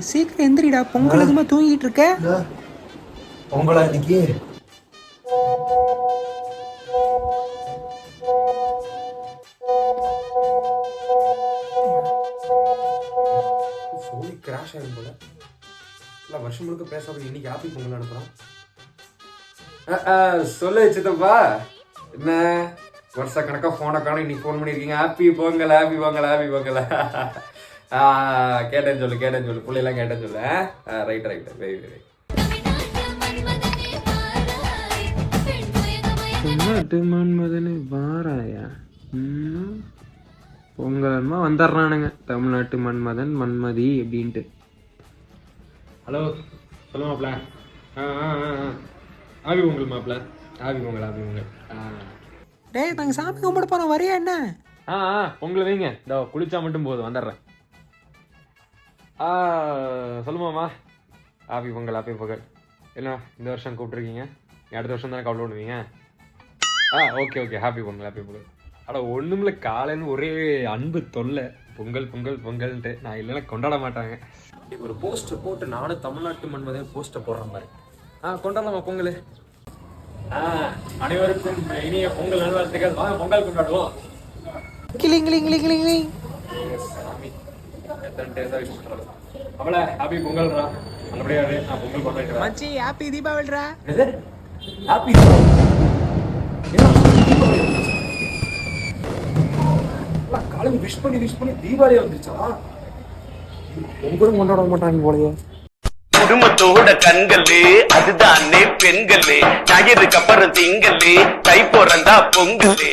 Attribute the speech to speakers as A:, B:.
A: சீக்கிரம் எந்திரிடா, பொங்கல் எதுமா தூங்கிட்டு இருக்க?
B: பொங்கலா இன்னைக்கு? ஃபோனே கிராஷ் ஆகும் போல. இல்லை வருஷம் முழுக்க பேசாம இன்னைக்கு ஹாப்பி பொங்கல் அனுப்புறான். சொல்லு சித்தப்பா, என்ன வருஷ கணக்கா ஃபோனை காணும், இன்னைக்கு ஃபோன் பண்ணியிருக்கீங்க. Happy Pongal, happy Pongal, happy Pongal. கேட்டேன்னு சொல்லு பிள்ளைலாம் கேட்டேன்னு சொல்லு. Right very very.
C: தமிழ்நாட்டு மன்மதனே வாராயா? பொங்கல்மா வந்துடுறானுங்க, தமிழ்நாட்டு மன்மதன் மன்மதி அப்படின்ட்டு. ஹலோ சொல்லு மாப்பிள்ள. ஆவி பொங்கல் மாப்பிள்ள, ஆவி பொங்கல்.
A: டேய், நாங்கள் சாமி கும்பிட போகிறோம், வரையா என்ன?
C: பொங்கல் வைங்க, இதோ குளிச்சா மட்டும் போதும், வந்துடுறேன். சொல்லுமாம்மா, ஹாப்பி பொங்கல். என்ன இந்த வருஷம் கூப்பிட்ருக்கீங்க, அடுத்த வருஷம் தானே கவுண்ட் பண்ணுவீங்க? Okay happy Pongal. ஆனால் ஒன்றுமில்ல, காலைன்னு ஒரே அன்பு தொல்லை, பொங்கல்ன்ட்டு. நான் இல்லைன்னா கொண்டாட மாட்டாங்க. ஒரு போஸ்டர் போட்டு நானும் தமிழ்நாட்டு மன்மதன் போஸ்டர் போடுற மாதிரி. கொண்டாடலாமா பொங்கல்? அனைவருக்கும் இனிய பொங்கல் நல்வாழ்த்துக்கள். வாங்க பொங்கல் கொண்டாடுவோம்.
A: கிளிங்.
C: அவளை ஹாப்பி பொங்கல்ரா, நல்லபடியா நான் பொங்கல் கொண்டாடுறேன்.
A: மச்சி ஹாப்பி தீபாவளிடா.
C: ஹாப்பி காலையில் விஷ் பண்ணி தீபாவளி வந்துச்சா? பொங்கலும் கொண்டாட மாட்டாங்க போலயே.
D: குடும்பத்தோட கண்களே அதுதானே பெண்களே, ஞாயிறுக்கு அப்புறம் திங்களே, தை பிறந்தா பொங்கலே.